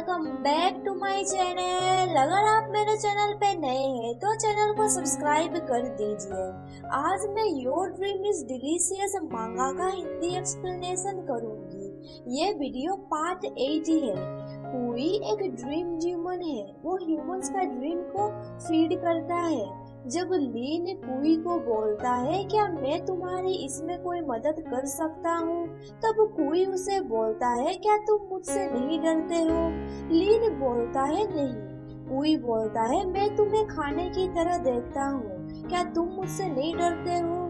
Welcome back to my channel. अगर आप मेरे चैनल पे नए हैं तो चैनल को सब्सक्राइब कर दीजिए। आज मैं योर ड्रीम इज डिलीशियस मांगा का हिंदी एक्सप्लेनेशन करूंगी। ये वीडियो पार्ट 8 है। कोई एक ड्रीम ह्यूमन है, वो ह्यूमंस का ड्रीम को फीड करता है। जब लीन कुई को बोलता है क्या मैं तुम्हारी इसमें कोई मदद कर सकता हूँ, तब कुई उसे बोलता है क्या तुम मुझसे नहीं डरते हो। लीन बोलता है नहीं। कुई बोलता है मैं तुम्हें खाने की तरह देखता हूँ, क्या तुम मुझसे नहीं डरते हो।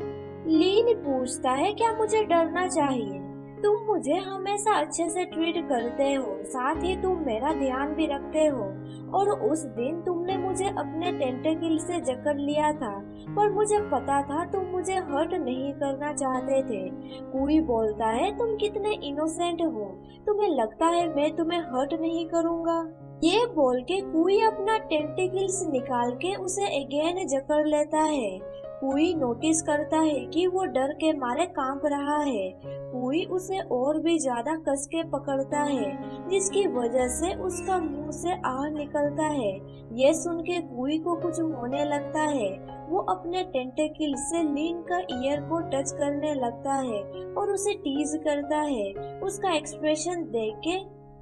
लीन पूछता है क्या मुझे डरना चाहिए, तुम मुझे हमेशा अच्छे से ट्रीट करते हो, साथ ही तुम मेरा ध्यान भी रखते हो। और उस दिन तुमने मुझे अपने टेंटेकल से जकड़ लिया था, पर मुझे पता था तुम मुझे हर्ट नहीं करना चाहते थे। कुई बोलता है तुम कितने इनोसेंट हो, तुम्हें लगता है मैं तुम्हें हर्ट नहीं करूँगा। ये बोल के कुई अपना टेंटेकल्स निकाल के उसे अगेन जकड़ लेता है। कुई नोटिस करता है कि वो डर के मारे कांप रहा है। कुई उसे और भी ज्यादा कस के पकड़ता है, जिसकी वजह से उसका मुंह से आह निकलता है। ये सुन के कुई को कुछ होने लगता है। वो अपने टेंटेकल से लीन का ईयर को टच करने लगता है और उसे टीज करता है। उसका एक्सप्रेशन देख के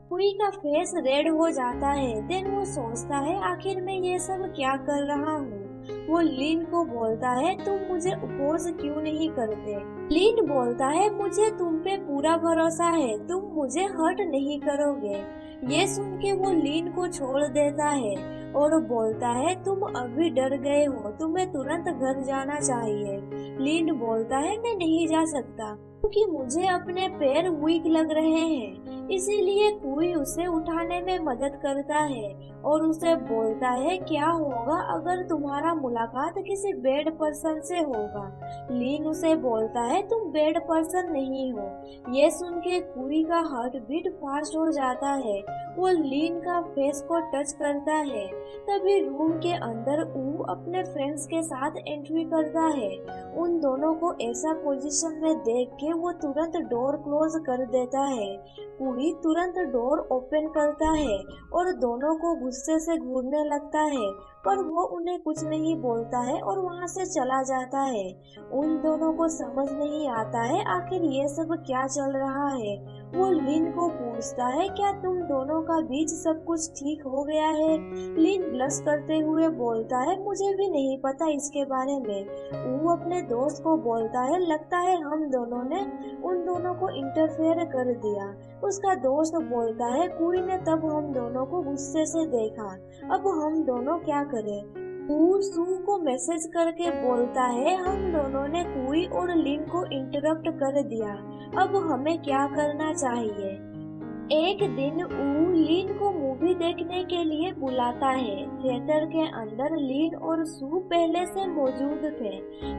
कुई का फेस रेड हो जाता है। देन वो सोचता है आखिर मैं ये सब क्या कर रहा हूँ। वो लीन को बोलता है तुम मुझे अपोज क्यों नहीं करते। लीन बोलता है मुझे तुम पे पूरा भरोसा है, तुम मुझे हर्ट नहीं करोगे। ये सुन के वो लीन को छोड़ देता है और बोलता है तुम अभी डर गए हो, तुम्हें तुरंत घर जाना चाहिए। लीन बोलता है मैं नहीं जा सकता क्योंकि मुझे अपने पैर वीक लग रहे हैं। इसीलिए कुई उसे उठाने में मदद करता है और उसे बोलता है क्या होगा अगर तुम्हारा मुलाकात किसी बैड पर्सन से होगा। लीन उसे बोलता है तुम बैड पर्सन नहीं हो। ये सुन के कुई का हार्ट बीट फास्ट हो जाता है। वो लीन का फेस को टच करता है। तभी रूम के अंदर ऊ अपने फ्रेंड्स के साथ एंट्री करता है। उन दोनों को ऐसा पोजीशन में देख के वो तुरंत डोर क्लोज कर देता है। कुई तुरंत डोर ओपन करता है और दोनों को गुस्से से घूरने लगता है, पर वो उन्हें कुछ नहीं बोलता है और वहाँ से चला जाता है। उन दोनों को समझ नहीं आता है आखिर ये सब क्या चल रहा है। वो लिन को पूछता है क्या तुम दोनों का बीच सब कुछ ठीक हो गया है। लिन ब्लश करते हुए बोलता है मुझे भी नहीं पता इसके बारे में। वो अपने दोस्त को बोलता है लगता है हम दोनों ने उन दोनों को इंटरफेयर कर दिया। उसका दोस्त बोलता है कुई ने तब हम दोनों को गुस्से से देखा, अब हम दोनों क्या करें। वो सू को मैसेज करके बोलता है हम दोनों ने कुई और लिन को इंटरप्ट कर दिया, अब हमें क्या करना चाहिए। एक दिन ऊ लीन को मूवी देखने के लिए बुलाता है। थिएटर के अंदर लीन और सू पहले से मौजूद थे।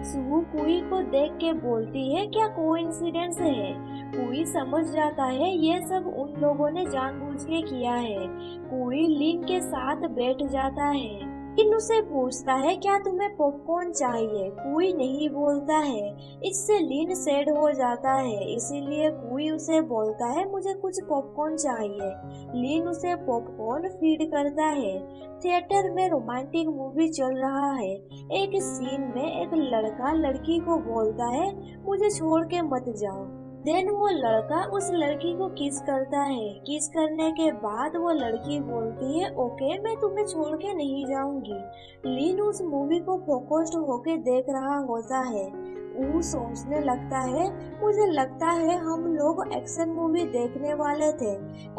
सू कुई को देख के बोलती है क्या कोइंसिडेंस है। कुई समझ जाता है ये सब उन लोगों ने जानबूझ के किया है। कुई लीन के साथ बैठ जाता है। लीन उसे पूछता है क्या तुम्हें पॉपकॉर्न चाहिए। कुई नहीं बोलता है। इससे लीन सैड हो जाता है, इसीलिए कुई उसे बोलता है मुझे कुछ पॉपकॉर्न चाहिए। लीन उसे पॉपकॉर्न फीड करता है। थिएटर में रोमांटिक मूवी चल रहा है। एक सीन में एक लड़का लड़की को बोलता है मुझे छोड़ के मत जाओ। देन वो लड़का उस लड़की को किस करता है। किस करने के बाद वो लड़की बोलती है ओके मैं तुम्हें छोड़ के नहीं जाऊंगी। लीन उस मूवी को फोकस्ड होके देख रहा होता है। वो सोचने लगता है मुझे लगता है हम लोग एक्शन मूवी देखने वाले थे।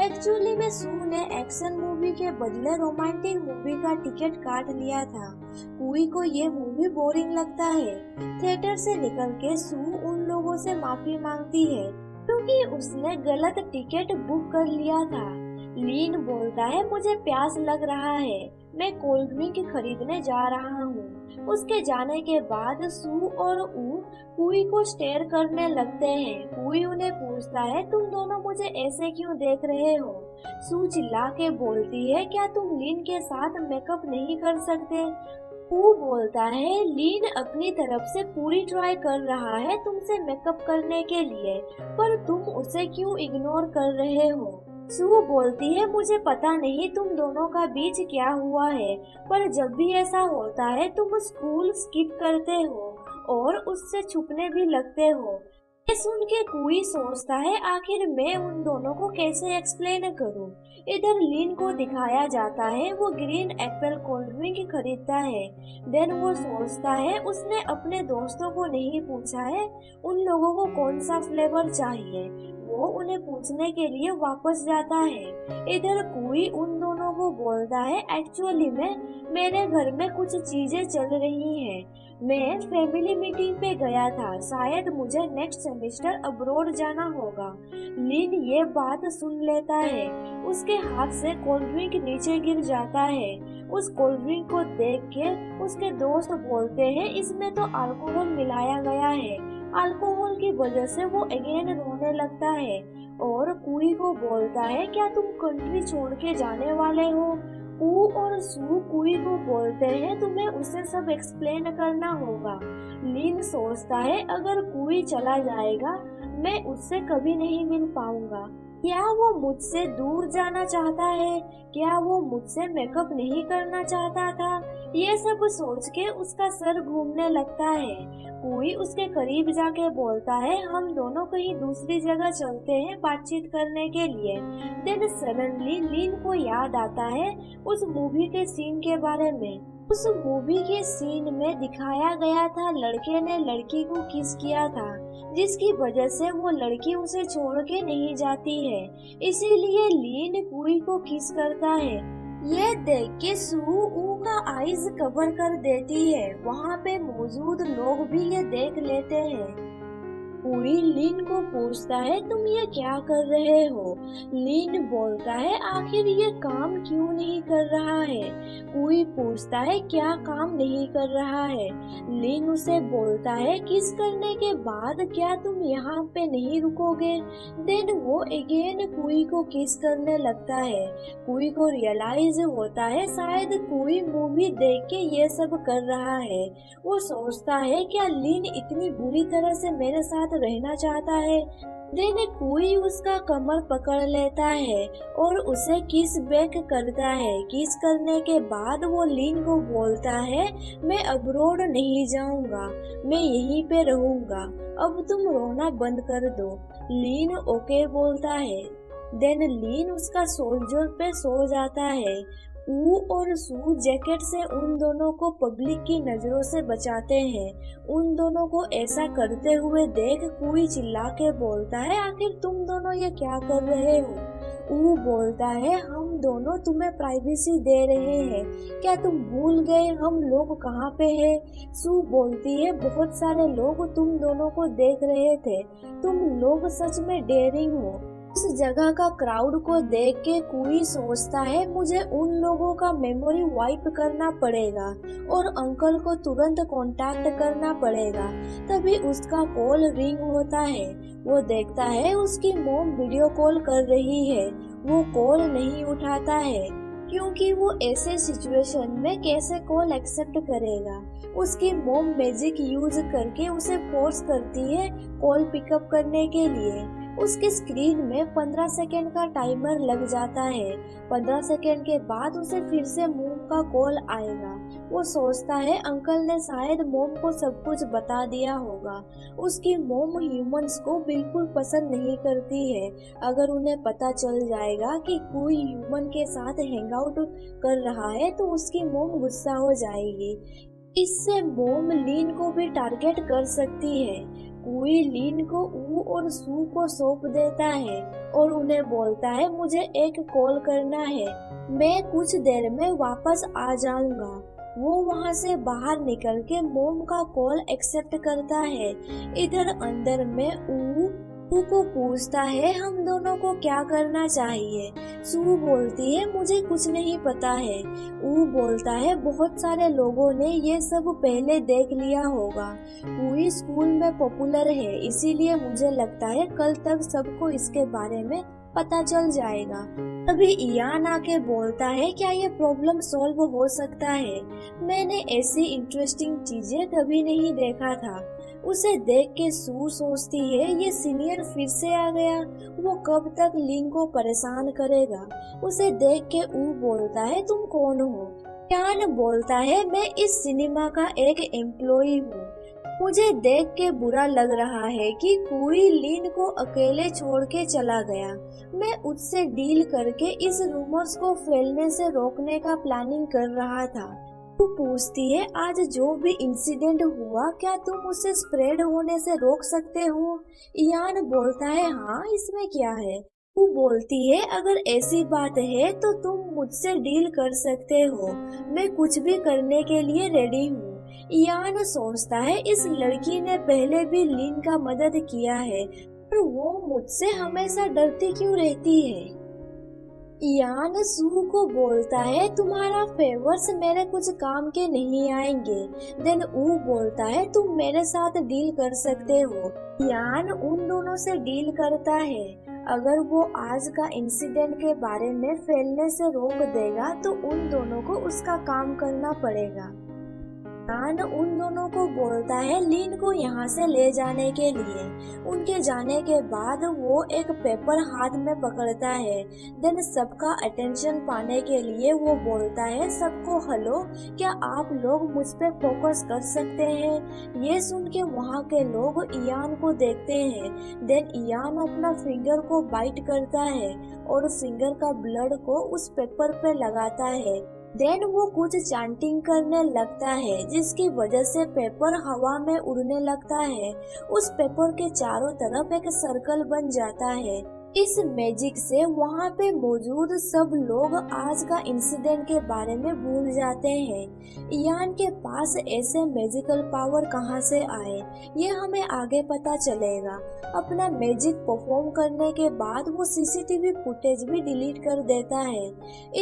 एक्चुअली में सू ने एक्शन मूवी के बदले रोमांटिक मूवी का टिकट काट लिया था। कुई को ये मूवी बोरिंग लगता है। थिएटर से निकल के सू उन लोगों से माफी मांगती है क्योंकि उसने गलत टिकट बुक कर लिया था। लीन बोलता है मुझे प्यास लग रहा है, मैं कोल्ड ड्रिंक खरीदने जा रहा हूँ। उसके जाने के बाद सू और ऊ कुई को स्टेयर करने लगते हैं। कुई उन्हें पूछता है तुम दोनों मुझे ऐसे क्यों देख रहे हो। सू चिल्ला के बोलती है क्या तुम लीन के साथ मेकअप नहीं कर सकते। वो बोलता है लीन अपनी तरफ से पूरी ट्राई कर रहा है तुमसे मेकअप करने के लिए, पर तुम उसे क्यों इग्नोर कर रहे हो। सू बोलती है, मुझे पता नहीं तुम दोनों का बीच क्या हुआ है, पर जब भी ऐसा होता है तुम स्कूल स्किप करते हो और उससे छुपने भी लगते हो। ये सुन के कोई सोचता है, आखिर मैं उन दोनों को कैसे एक्सप्लेन करूं। इधर लीन को दिखाया जाता है, वो ग्रीन एप्पल कोल्ड ड्रिंक खरीदता है। देन वो सोचता है उसने अपने दोस्तों को नहीं पूछा है उन लोगों को कौन सा फ्लेवर चाहिए। वो उन्हें पूछने के लिए वापस जाता है। इधर कोई उन दोनों को बोलता है, एक्चुअली में मेरे घर में कुछ चीजें चल रही हैं। मैं फैमिली मीटिंग पे गया था, शायद मुझे नेक्स्ट सेमेस्टर अब्रॉड जाना होगा। लिन ये बात सुन लेता है, उसके हाथ से कोल्ड ड्रिंक नीचे गिर जाता है। उस कोल्ड ड्रिंक को देख के उसके दोस्त बोलते हैं, इसमें तो अल्कोहल मिलाया गया है। अल्कोहल की वजह से वो अगेन रोने लगता है और कुई को बोलता है, क्या तुम कंट्री छोड़ के जाने वाले हो। ऊ और सू कुई को बोलते हैं, तुम्हें उसे सब एक्सप्लेन करना होगा। लिन सोचता है, अगर कुई चला जाएगा मैं उससे कभी नहीं मिल पाऊंगा। क्या वो मुझसे दूर जाना चाहता है? क्या वो मुझसे मेकअप नहीं करना चाहता था? ये सब सोच के उसका सर घूमने लगता है। कोई उसके करीब जाके बोलता है, हम दोनों कहीं दूसरी जगह चलते हैं बातचीत करने के लिए। देन सडनली लिन को याद आता है उस मूवी के सीन के बारे में। उस मूवी के सीन में दिखाया गया था, लड़के ने लड़की को किस किया था, जिसकी वजह से वो लड़की उसे छोड़ के नहीं जाती है। इसीलिए लिन कुई को किस करता है। ये देख के सू ऊ का आईज कवर कर देती है। वहाँ पे मौजूद लोग भी ये देख लेते हैं। कुई लिन को पूछता है, तुम ये क्या कर रहे हो। लिन बोलता है, आखिर ये काम क्यों नहीं कर रहा है। कुई पूछता है, क्या काम नहीं कर रहा है। लिन उसे बोलता है, किस करने के बाद क्या तुम यहाँ पे नहीं रुकोगे। देन वो अगेन कुई को किस करने लगता है। कुई को रियलाइज होता है शायद कुई मूवी देख के ये सब कर रहा है। वो सोचता है, क्या लिन इतनी बुरी तरह से मेरे साथ रहना चाहता है। देन कोई उसका कमर पकड़ लेता है और उसे किस बैक करता है। किस करने के बाद वो लिन को बोलता है, मैं अब्रॉड नहीं जाऊंगा, मैं यहीं पे रहूंगा, अब तुम रोना बंद कर दो। लिन ओके बोलता है। देन लिन उसका सोल्जर पे सो जाता है। ऊ और सू जैकेट से उन दोनों को पब्लिक की नजरों से बचाते हैं। उन दोनों को ऐसा करते हुए देख कोई चिल्ला के बोलता है, आखिर तुम दोनों ये क्या कर रहे हो। ऊ बोलता है, हम दोनों तुम्हें प्राइवेसी दे रहे हैं, क्या तुम भूल गए हम लोग कहाँ पे हैं। सू बोलती है, बहुत सारे लोग तुम दोनों को देख रहे थे, तुम लोग सच में डेयरिंग हो। उस जगह का क्राउड को देख के कोई सोचता है, मुझे उन लोगों का मेमोरी वाइप करना पड़ेगा और अंकल को तुरंत कांटेक्ट करना पड़ेगा। तभी उसका कॉल रिंग होता है। वो देखता है उसकी मॉम वीडियो कॉल कर रही है। वो कॉल नहीं उठाता है क्योंकि वो ऐसे सिचुएशन में कैसे कॉल एक्सेप्ट करेगा। उसकी मॉम मैजिक यूज करके उसे फोर्स करती है कॉल पिकअप करने के लिए। उसकी स्क्रीन में 15 सेकेंड का टाइमर लग जाता है। 15 सेकेंड के बाद उसे फिर से मॉम का कॉल आएगा। वो सोचता है अंकल ने शायद मॉम को सब कुछ बता दिया होगा। उसकी मॉम ह्यूमंस को बिल्कुल पसंद नहीं करती है। अगर उन्हें पता चल जाएगा कि कोई ह्यूमन के साथ हैंग आउट कर रहा है तो उसकी मॉम गुस्सा हो जाएगी। इससे मॉम लीन को भी टारगेट कर सकती है। कोई लीन को ऊ और सू को सौंप देता है और उन्हें बोलता है, मुझे एक कॉल करना है, मैं कुछ देर में वापस आ जाऊंगा। वो वहाँ से बाहर निकल के मॉम का कॉल एक्सेप्ट करता है। इधर अंदर में ऊ को पूछता है, हम दोनों को क्या करना चाहिए। सू बोलती है, मुझे कुछ नहीं पता है। ऊ बोलता है, बहुत सारे लोगों ने ये सब पहले देख लिया होगा। पूरी स्कूल में पॉपुलर है, इसीलिए मुझे लगता है कल तक सबको इसके बारे में पता चल जाएगा। तभी इयान आके बोलता है, क्या ये प्रॉब्लम सॉल्व हो सकता है? मैंने ऐसी इंटरेस्टिंग चीजें कभी नहीं देखा था। उसे देख के सू सोचती है ये सीनियर फिर से आ गया, वो कब तक लिन को परेशान करेगा। उसे देख के ऊ बोलता है तुम कौन हो। यान बोलता है मैं इस सिनेमा का एक एम्प्लॉई हूँ। मुझे देख के बुरा लग रहा है कि कोई लिन को अकेले छोड़ के चला गया। मैं उससे डील करके इस रूमर्स को फैलने से रोकने का प्लानिंग कर रहा था। तू पूछती है आज जो भी इंसिडेंट हुआ क्या तुम उसे स्प्रेड होने से रोक सकते हो। यान बोलता है हाँ इसमें क्या है। तू बोलती है अगर ऐसी बात है तो तुम मुझसे डील कर सकते हो, मैं कुछ भी करने के लिए रेडी हूँ। यान सोचता है इस लड़की ने पहले भी लिन का मदद किया है, पर वो मुझसे हमेशा डरती क्यों रहती है। यान सू को बोलता है तुम्हारा फेवर्स मेरे कुछ काम के नहीं आएंगे। देन ऊ बोलता है तुम मेरे साथ डील कर सकते हो। यान उन दोनों से डील करता है, अगर वो आज का इंसिडेंट के बारे में फैलने से रोक देगा तो उन दोनों को उसका काम करना पड़ेगा। यान उन दोनों को बोलता है लिन को यहाँ से ले जाने के लिए। उनके जाने के बाद वो एक पेपर हाथ में पकड़ता है। देन सबका अटेंशन पाने के लिए वो बोलता है सबको हेलो, क्या आप लोग मुझ पे फोकस कर सकते हैं। ये सुन के वहाँ के लोग इयान को देखते हैं। देन इयान अपना फिंगर को बाइट करता है और फिंगर का ब्लड को उस पेपर पे लगाता है। देन वो कुछ चैंटिंग करने लगता है जिसकी वजह से पेपर हवा में उड़ने लगता है। उस पेपर के चारों तरफ एक सर्कल बन जाता है। इस मैजिक से वहाँ पे मौजूद सब लोग आज का इंसिडेंट के बारे में भूल जाते हैं। इयान के पास ऐसे मैजिकल पावर कहाँ से आए ये हमें आगे पता चलेगा। अपना मैजिक परफॉर्म करने के बाद वो सीसीटीवी फुटेज भी डिलीट कर देता है।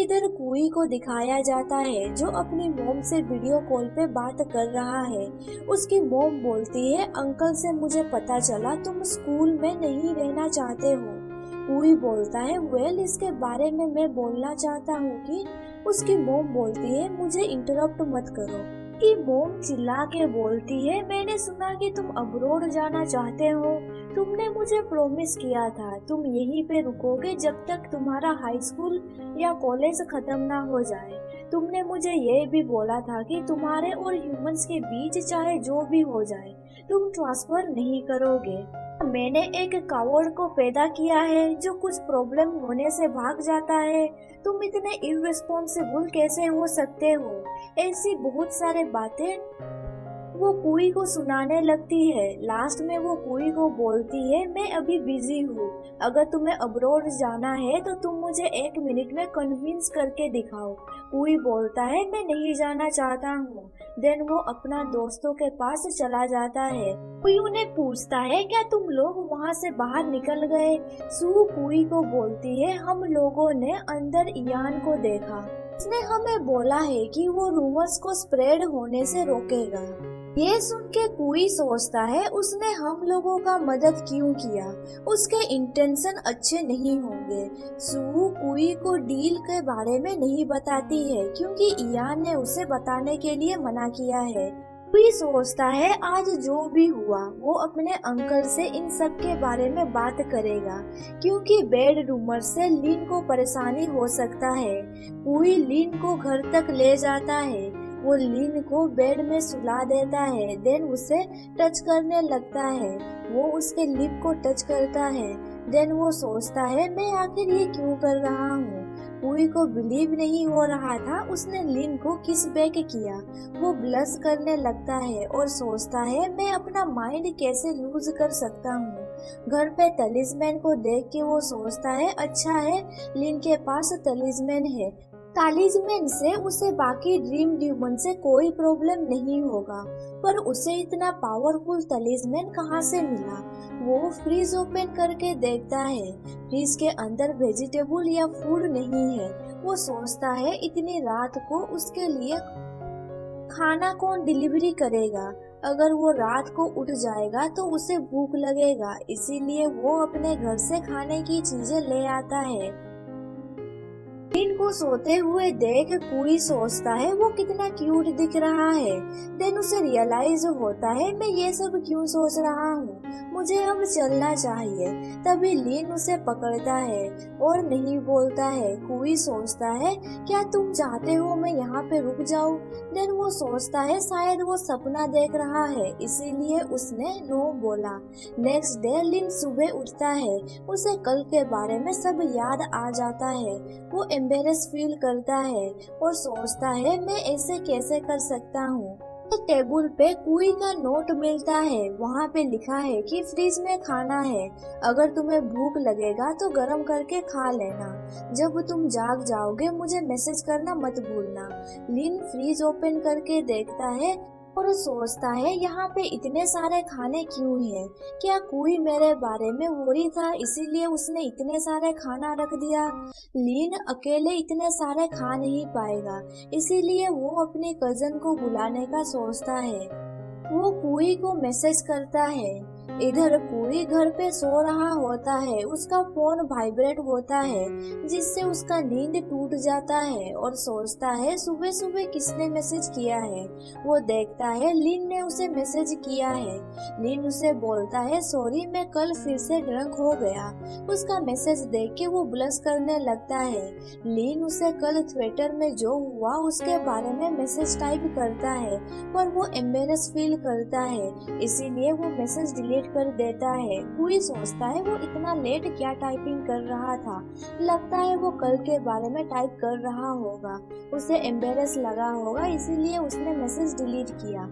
इधर कुई को दिखाया जाता है जो अपनी मॉम से वीडियो कॉल पे बात कर रहा है। उसकी मॉम बोलती है अंकल से मुझे पता चला तुम स्कूल में नहीं रहना चाहते हो। कुई बोलता है वेल इसके बारे में मैं बोलना चाहता हूँ कि उसकी मॉम बोलती है मुझे इंटरप्ट मत करो। कि मॉम चिल्ला के बोलती है मैंने सुना कि तुम अब्रॉड जाना चाहते हो। तुमने मुझे प्रॉमिस किया था तुम यहीं पे रुकोगे जब तक तुम्हारा हाई स्कूल या कॉलेज खत्म ना हो जाए। तुमने मुझे ये भी बोला था कि तुम्हारे और ह्यूमंस के बीच चाहे जो भी हो जाए तुम ट्रांसफर नहीं करोगे। मैंने एक कावर्ड को पैदा किया है जो कुछ प्रॉब्लम होने से भाग जाता है। तुम इतने इररिस्पॉन्सिबल कैसे हो सकते हो। ऐसी बहुत सारे बातें वो कुई को सुनाने लगती है। लास्ट में वो कुई को बोलती है मैं अभी बिजी हूँ, अगर तुम्हें अब्रॉड जाना है तो तुम मुझे 1 मिनट में कन्विंस करके दिखाओ। कुई बोलता है मैं नहीं जाना चाहता हूँ। देन वो अपना दोस्तों के पास चला जाता है। कुई उन्हें पूछता है क्या तुम लोग वहाँ से बाहर निकल गए। सू कुई को बोलती है हम लोगों ने अंदर इयान को देखा, उसने हमें बोला है कि वो रूमर्स को स्प्रेड होने से रोकेगा। ये सुन के कुई सोचता है उसने हम लोगों का मदद क्यों किया, उसके इंटेंशन अच्छे नहीं होंगे। सू कुई को डील के बारे में नहीं बताती है क्योंकि इयान ने उसे बताने के लिए मना किया है। कुई सोचता है आज जो भी हुआ वो अपने अंकल से इन सब के बारे में बात करेगा क्योंकि बैड रूमर से लिन को परेशानी हो सकता है। कुई लिन को घर तक ले जाता है, वो लिन को बेड में सुला देता है। देन उसे टच करने लगता है, वो उसके लिप को टच करता है। देन वो सोचता है मैं आखिर ये क्यों कर रहा हूँ। कुई को बिलीव नहीं हो रहा था उसने लिन को किस बैक किया। वो ब्लश करने लगता है और सोचता है मैं अपना माइंड कैसे लूज कर सकता हूँ। घर पे तलिस्मैन को देख के वो सोचता है अच्छा है लिन के पास तलिस्मैन है, तालिस्मैन से उसे बाकी ड्रीम ह्यूमन से कोई प्रॉब्लम नहीं होगा। पर उसे इतना पावरफुल तलिस्मैन कहाँ से मिला। वो फ्रिज ओपन करके देखता है, फ्रिज के अंदर वेजिटेबल या फूड नहीं है। वो सोचता है इतनी रात को उसके लिए खाना कौन डिलीवरी करेगा। अगर वो रात को उठ जाएगा तो उसे भूख लगेगा, इसीलिए वो अपने घर से खाने की चीजें ले आता है। लीन को सोते हुए देख कुई सोचता है वो कितना क्यूट दिख रहा है। देन उसे रियलाइज होता है मैं ये सब क्यों सोच रहा हूँ, मुझे अब चलना चाहिए। तभी लीन उसे पकड़ता है और नहीं बोलता है। कुई सोचता है क्या तुम चाहते हो मैं यहाँ पे रुक जाऊँ। देन वो सोचता है शायद वो सपना देख रहा है, इसीलिए उसने नो बोला। नेक्स्ट डे लीन सुबह उठता है, उसे कल के बारे में सब याद आ जाता है। वो एम्बेरस फील करता है और सोचता है मैं ऐसे कैसे कर सकता हूँ। टेबल पे कुई का नोट मिलता है, वहाँ पे लिखा है कि फ्रिज में खाना है, अगर तुम्हें भूख लगेगा तो गरम करके खा लेना। जब तुम जाग जाओगे मुझे मैसेज करना मत भूलना। लीन फ्रिज ओपन करके देखता है और सोचता है यहाँ पे इतने सारे खाने क्यों हैं? क्या कोई मेरे बारे में वरी था इसीलिए उसने इतने सारे खाना रख दिया? लीन अकेले इतने सारे खा नहीं पाएगा, इसीलिए वो अपने कजन को बुलाने का सोचता है। वो कुई को मैसेज करता है। इधर कुई घर पे सो रहा होता है, उसका फोन वाइब्रेट होता है जिससे उसका नींद टूट जाता है और सोचता है सुबह सुबह किसने मैसेज किया है। वो देखता है लीन ने उसे मैसेज किया है। लीन उसे बोलता है सॉरी मैं कल फिर से ड्रंक हो गया। उसका मैसेज देख के वो ब्लश करने लगता है। लीन उसे कल थिएटर में जो हुआ उसके बारे में मैसेज टाइप करता है पर वो एम्बेरस फील करता है, इसीलिए वो मैसेज डिलीट कर देता है। कुई सोचता है वो इतना लेट क्या टाइपिंग कर रहा था, लगता है वो कल के बारे में टाइप कर रहा होगा, उसे एम्बेरस लगा होगा इसीलिए उसने मैसेज डिलीट किया।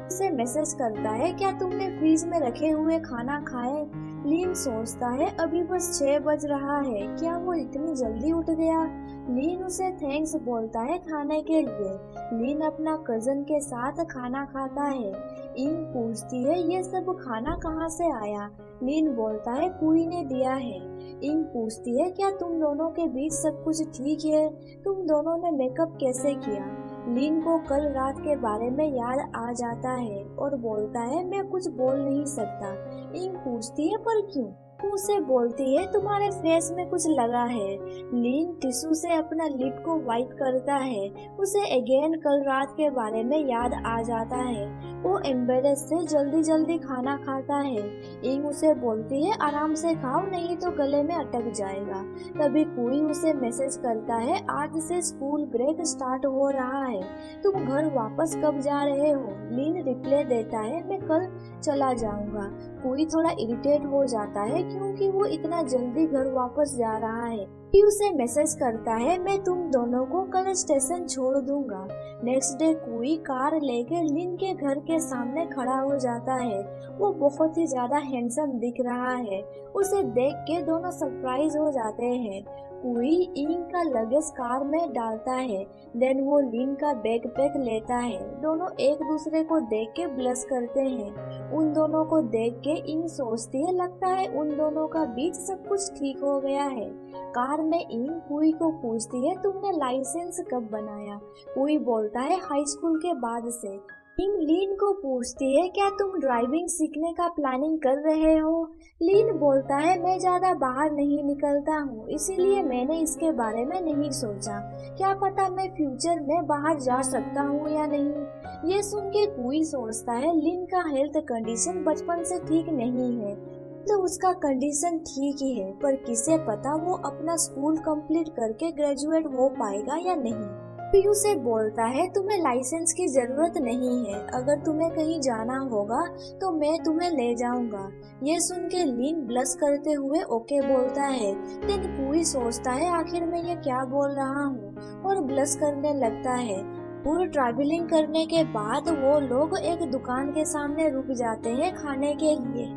उसे मैसेज करता है क्या तुमने फ्रिज में रखे हुए खाना खाए? लीन सोचता है अभी बस 6 बज रहा है, क्या वो इतनी जल्दी उठ गया? लीन उसे थैंक्स बोलता है खाने के लिए। लीन अपना कजन के साथ खाना खाता है। इंग पूछती है ये सब खाना कहाँ से आया? लीन बोलता है कुई ने दिया है। इंग पूछती है क्या तुम दोनों के बीच सब कुछ ठीक है? तुम दोनों ने मेकअप कैसे किया? लीन को कल रात के बारे में याद आ जाता है और बोलता है मैं कुछ बोल नहीं सकता। इंग पूछती है पर क्यों? उसे बोलती है तुम्हारे फेस में कुछ लगा है। लीन टिश्यू से अपना लिप को वाइप करता है। उसे अगेन कल रात के बारे में याद आ जाता है। वो एम्बेरस से जल्दी जल्दी खाना खाता है। इंग उसे बोलती है आराम से खाओ नहीं तो गले में अटक जाएगा। तभी कोई उसे मैसेज करता है आज से स्कूल ब्रेक स्टार्ट हो रहा है, तुम घर वापस कब जा रहे हो? लीन रिप्लाई देता है मैं कल चला जाऊंगा। कोई थोड़ा इरिटेट हो जाता है क्योंकि वो इतना जल्दी घर वापस जा रहा है। फिर उसे मैसेज करता है मैं तुम दोनों को कल स्टेशन छोड़ दूंगा। नेक्स्ट डे कोई कार लेके लीन के घर के सामने खड़ा हो जाता है। वो बहुत ही ज्यादा हैंडसम दिख रहा है। उसे देख के दोनों सरप्राइज हो जाते हैं। कोई इंग का लगेज कार में डालता है। देन वो लीन का बैकपैक लेता है। दोनों एक दूसरे को देख के ब्लश करते हैं। उन दोनों को देख के इंग सोचती है लगता है उन दोनों का बीच सब कुछ ठीक हो गया है। कार में इंग कुई को पूछती है तुमने लाइसेंस कब बनाया? कुई बोलता है हाई स्कूल के बाद से। इंग लीन को पूछती है क्या तुम ड्राइविंग सीखने का प्लानिंग कर रहे हो? लीन बोलता है मैं ज्यादा बाहर नहीं निकलता हूँ इसीलिए मैंने इसके बारे में नहीं सोचा, क्या पता मैं फ्यूचर में बाहर जा सकता हूँ या नहीं। ये सुन के कोई सोचता है लीन का हेल्थ कंडीशन बचपन से ठीक नहीं है तो उसका कंडीशन ठीक ही है, पर किसे पता वो अपना स्कूल कंप्लीट करके ग्रेजुएट हो पाएगा या नहीं। पीयू से बोलता है तुम्हें लाइसेंस की जरूरत नहीं है, अगर तुम्हें कहीं जाना होगा तो मैं तुम्हें ले जाऊंगा। ये सुन के लीन ब्लश करते हुए ओके बोलता है। देन कोई सोचता है आखिर मैं ये क्या बोल रहा हूँ और ब्लश करने लगता है। पूरी ट्रैवलिंग करने के बाद वो लोग एक दुकान के सामने रुक जाते हैं खाने के लिए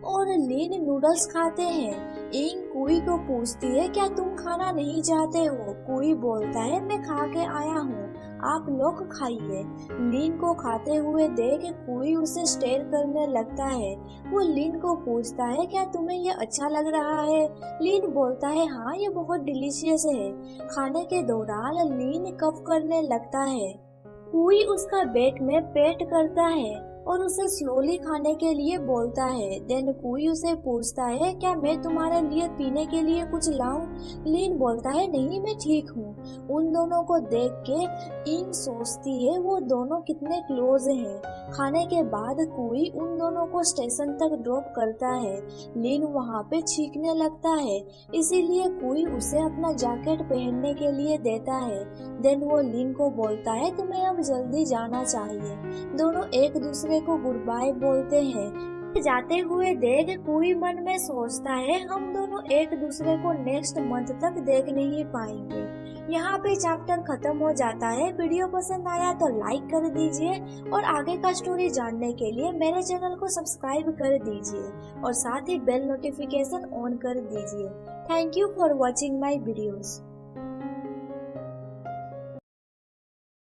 और लीन नूडल्स खाते हैं। इंग कुई को पूछती है क्या तुम खाना नहीं चाहते हो? कुई बोलता है मैं खा के आया हूँ, आप लोग खाइए। लीन को खाते हुए देख कुई उसे स्टेयर करने लगता है। वो लीन को पूछता है क्या तुम्हें ये अच्छा लग रहा है? लीन बोलता है हाँ ये बहुत डिलीशियस है। खाने के दौरान लीन कफ करने लगता है। कुई उसका बैक में पेट करता है। और उसे स्लोली खाने के लिए बोलता है। देन कुई उसे पूछता है, क्या मैं तुम्हारे लिए पीने के लिए कुछ लाऊं? लिन बोलता है, नहीं मैं ठीक हूँ। उन दोनों को देख के इंग सोचती है वो दोनों कितने क्लोज हैं। खाने के बाद कुई उन दोनों को स्टेशन तक ड्रॉप करता है। लिन वहाँ पे चीखने लगता है, इसीलिए कुई उसे अपना जैकेट पहनने के लिए देता है। देन वो लिन को बोलता है, तुम्हें अब जल्दी जाना चाहिए। दोनों एक दूसरे को गुड बाय बोलते हैं। जाते हुए देख कुई मन में सोचता है, हम दोनों एक दूसरे को नेक्स्ट मंथ तक देख नहीं पाएंगे। यहाँ पे चैप्टर खत्म हो जाता है। वीडियो पसंद आया तो लाइक कर दीजिए और आगे का स्टोरी जानने के लिए मेरे चैनल को सब्सक्राइब कर दीजिए और साथ ही बेल नोटिफिकेशन ऑन कर दीजिए। Thank you for watching my videos.